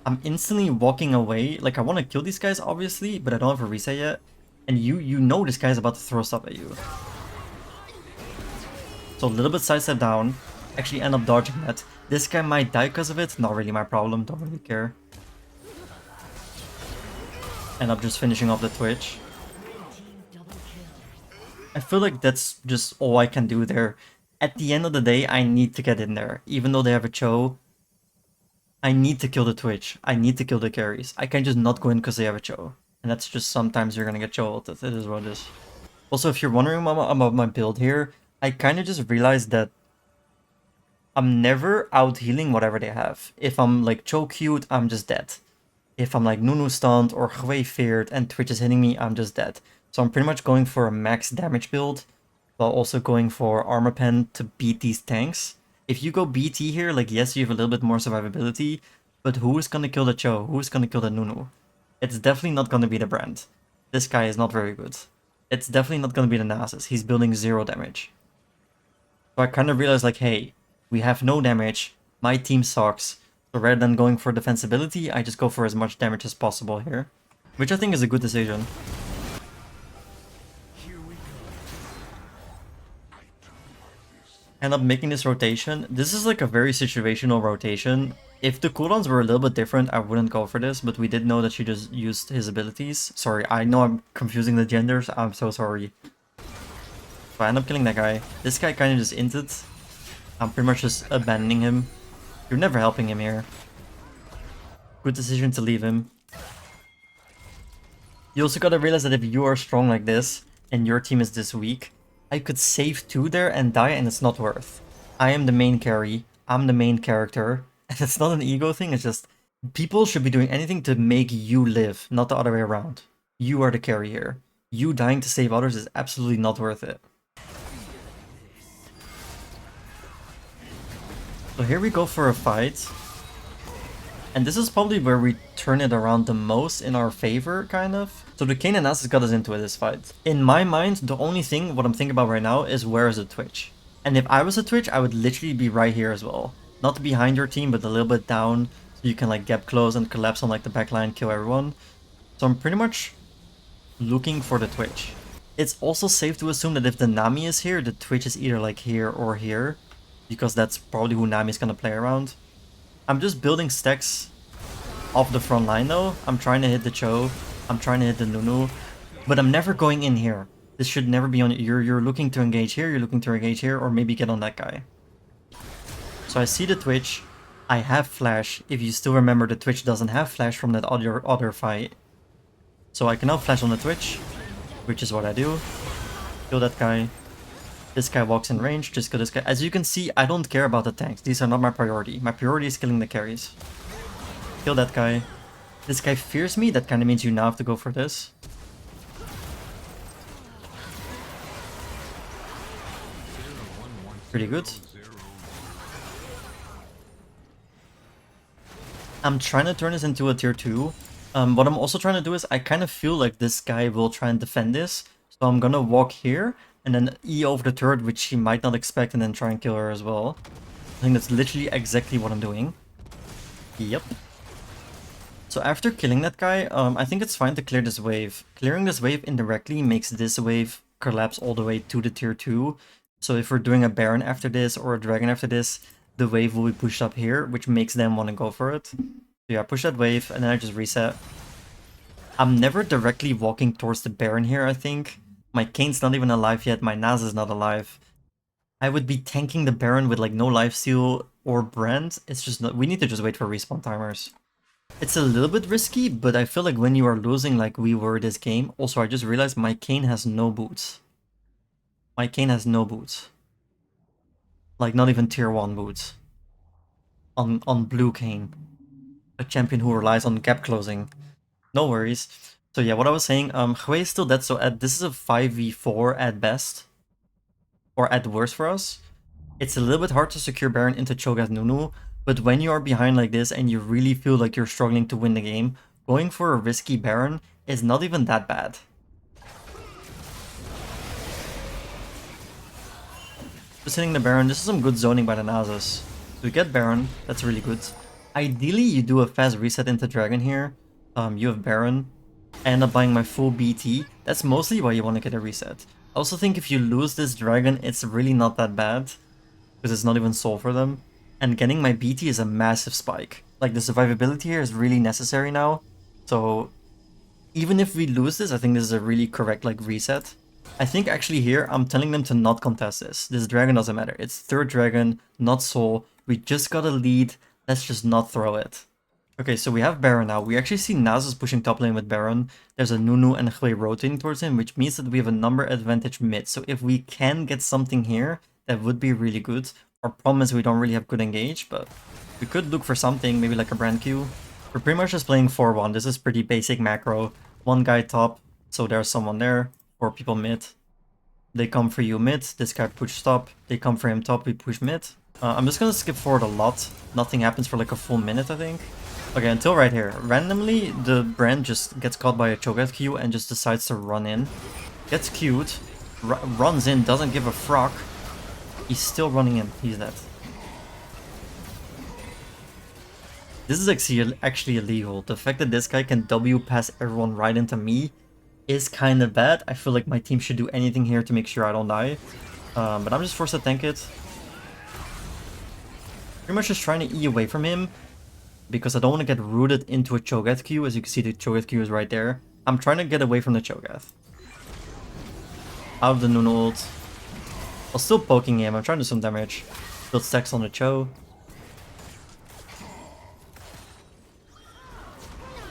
I'm instantly walking away. Like I want to kill these guys obviously, but I don't have a reset yet. And you know this guy's about to throw stuff at you. So a little bit sidestep down. Actually end up dodging that. This guy might die because of it. Not really my problem. Don't really care. End up just finishing off the Twitch. I feel like that's just all I can do there. At the end of the day, I need to get in there. Even though they have a Cho, I need to kill the Twitch. I need to kill the carries. I can't just not go in because they have a Cho. And that's just sometimes you're gonna get Cho ulted. It is what it is. Also, if you're wondering about my build here, I kind of just realized that I'm never out healing whatever they have. If I'm like Cho queued, I'm just dead. If I'm like Nunu stunned or Hwei feared and Twitch is hitting me, I'm just dead. So I'm pretty much going for a max damage build, while also going for armor pen to beat these tanks. If you go BT here, like yes, you have a little bit more survivability, but who is gonna kill the Cho? Who is gonna kill the Nunu? It's definitely not gonna be the Brand. This guy is not very good. It's definitely not gonna be the Nasus. He's building 0 damage. So I kind of realized like, hey, we have no damage. My team sucks. So rather than going for defensibility, I just go for as much damage as possible here. Which I think is a good decision. End up making this rotation. This is like a very situational rotation. If the cooldowns were a little bit different, I wouldn't go for this, but we did know that she just used his abilities. Sorry, I know I'm confusing the genders. I'm so sorry. So I end up killing that guy. This guy kind of just inted. I'm pretty much just abandoning him. You're never helping him here. Good decision to leave him. You also gotta realize that if you are strong like this, and your team is this weak, I could save 2 there and die and it's not worth. I am the main carry, I'm the main character, and it's not an ego thing, it's just people should be doing anything to make you live, not the other way around. You are the carry here. You dying to save others is absolutely not worth it. So here we go for a fight. And this is probably where we turn it around the most in our favor, kind of. So the Kayn and Nasus got us into this fight. In my mind, the only thing, what I'm thinking about right now, is where is the Twitch? And if I was a Twitch, I would literally be right here as well. Not behind your team, but a little bit down, so you can like gap close and collapse on like the backline, kill everyone. So I'm pretty much looking for the Twitch. It's also safe to assume that if the Nami is here, the Twitch is either like here or here, because that's probably who Nami is gonna play around. I'm just building stacks off the front line though. I'm trying to hit the Cho, I'm trying to hit the Nunu, but I'm never going in here. This should never be on. You're looking to engage here, you're looking to engage here, or maybe get on that guy. So I see the Twitch, I have flash. If you still remember, the Twitch doesn't have flash from that other fight. So I can now flash on the Twitch, which is what I do. Kill that guy. This guy walks in range, just kill this guy. As you can see, I don't care about the tanks. These are not my priority. My priority is killing the carries. Kill that guy. This guy fears me, that kind of means you now have to go for this. Pretty good. I'm trying to turn this into a tier 2. What I'm also trying to do is I kind of feel like this guy will try and defend this. So I'm gonna walk here and then E over the turret, which he might not expect, and then try and kill her as well. I think that's literally exactly what I'm doing. Yep. So after killing that guy, I think it's fine to clear this wave. Clearing this wave indirectly makes this wave collapse all the way to the tier 2. So if we're doing a Baron after this or a Dragon after this, the wave will be pushed up here, which makes them want to go for it. So yeah, push that wave, and then I just reset. I'm never directly walking towards the Baron here, I think. My Kane's not even alive yet, my Naz is not alive. I would be tanking the Baron with like no lifesteal or Brand. It's just not, we need to just wait for respawn timers. It's a little bit risky, but I feel like when you are losing like we were this game, also I just realized my Kane has no boots. My Kane has no boots. Like not even tier 1 boots. On blue Kane. A champion who relies on gap closing. No worries. So yeah, what I was saying, Hwei is still dead, so this is a 5v4 at best. Or at worst for us. It's a little bit hard to secure Baron into Cho'Gath Nunu, but when you are behind like this and you really feel like you're struggling to win the game, going for a risky Baron is not even that bad. Just hitting the Baron, this is some good zoning by the Nasus. So we get Baron, that's really good. Ideally, you do a fast reset into Dragon here. You have Baron. I end up buying my full BT. That's mostly why you want to get a reset. I also think if you lose this Dragon, it's really not that bad. Because it's not even soul for them. And getting my BT is a massive spike. Like, the survivability here is really necessary now. So, even if we lose this, I think this is a really correct, like, reset. I think actually here, I'm telling them to not contest this. This Dragon doesn't matter. It's third Dragon, not soul. We just got a lead. Let's just not throw it. Okay, so we have Baron now. We actually see Nasus pushing top lane with Baron. There's a Nunu and Hwei rotating towards him, which means that we have a number advantage mid. So if we can get something here, that would be really good. Our problem is we don't really have good engage, but we could look for something, maybe like a brand Q. We're pretty much just playing 4-1. This is pretty basic macro. One guy top, so there's someone there. 4 people mid. They come for you mid, this guy push top. They come for him top, we push mid. I'm just gonna skip forward a lot. Nothing happens for like a full minute, I think. Okay, until right here. Randomly, the Brand just gets caught by a Cho'Gath Q and just decides to run in. Gets Q'd, runs in, doesn't give a frock. He's still running in. He's dead. This is actually illegal. The fact that this guy can W pass everyone right into me is kind of bad. I feel like my team should do anything here to make sure I don't die. But I'm just forced to tank it. Pretty much just trying to E away from him, because I don't want to get rooted into a Cho'Gath Q. As you can see, the Cho'Gath Q is right there. I'm trying to get away from the Cho'Gath. Out of the Nunu ult. I'm still poking him, I'm trying to do some damage. Build stacks on the Cho.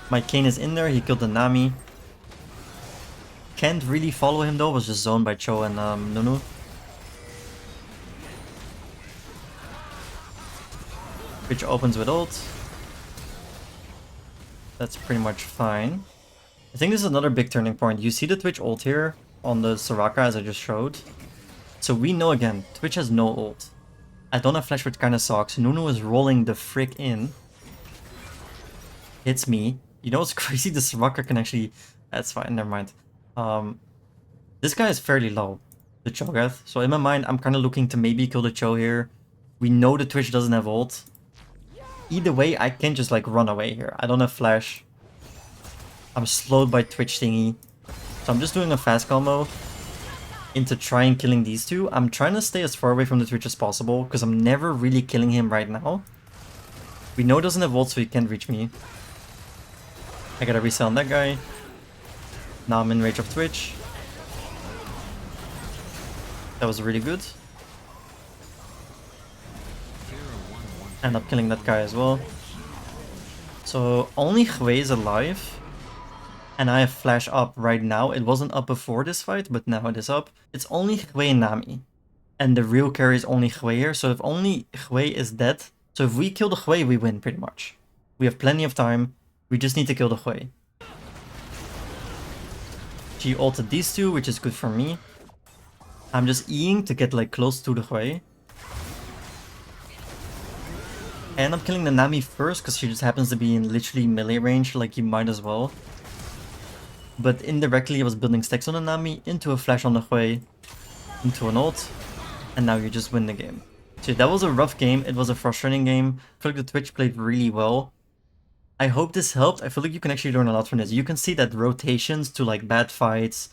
My Kane is in there, he killed the Nami. Can't really follow him though, was just zoned by Cho and Nunu. Which opens with ult. That's pretty much fine. I think this is another big turning point. You see the Twitch ult here on the Soraka as I just showed. So we know again, Twitch has no ult. I don't have flash, which kind of sucks. Nunu is rolling the frick in. Hits me. You know what's crazy? The Soraka can actually... That's fine, never mind. This guy is fairly low. The the Cho'Gath. So in my mind, I'm kind of looking to maybe kill the Cho here. We know the Twitch doesn't have ult. Either way, I can just like run away here. I don't have flash. I'm slowed by Twitch thingy. So I'm just doing a fast combo into trying killing these two. I'm trying to stay as far away from the Twitch as possible because I'm never really killing him right now. We know he doesn't have ult, so he can't reach me. I gotta reset on that guy. Now I'm in range of Twitch. That was really good. End up killing that guy as well. So only Hwei is alive. And I have flash up right now. It wasn't up before this fight, but now it is up. It's only Hwei and Nami. And the real carry is only Hwei here. So if only Hwei is dead. So if we kill the Hwei, we win pretty much. We have plenty of time. We just need to kill the Hwei. She ulted these two, which is good for me. I'm just Eing to get like close to the Hwei. I end up killing the Nami first because she just happens to be in literally melee range, like you might as well. But indirectly I was building stacks on the Nami, into a flash on the Hwei, into an ult, and now you just win the game. So that was a rough game, it was a frustrating game. I feel like the Twitch played really well. I hope this helped. I feel like you can actually learn a lot from this. You can see that rotations to like bad fights,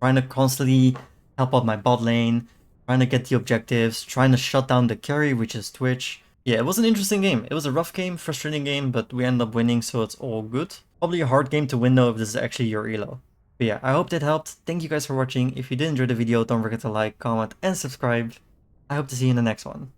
trying to constantly help out my bot lane, trying to get the objectives, trying to shut down the carry, which is Twitch. Yeah, it was an interesting game. It was a rough game, frustrating game, but we ended up winning, so it's all good. Probably a hard game to win though if this is actually your elo. But yeah, I hope that helped. Thank you guys for watching. If you did enjoy the video, don't forget to like, comment, and subscribe. I hope to see you in the next one.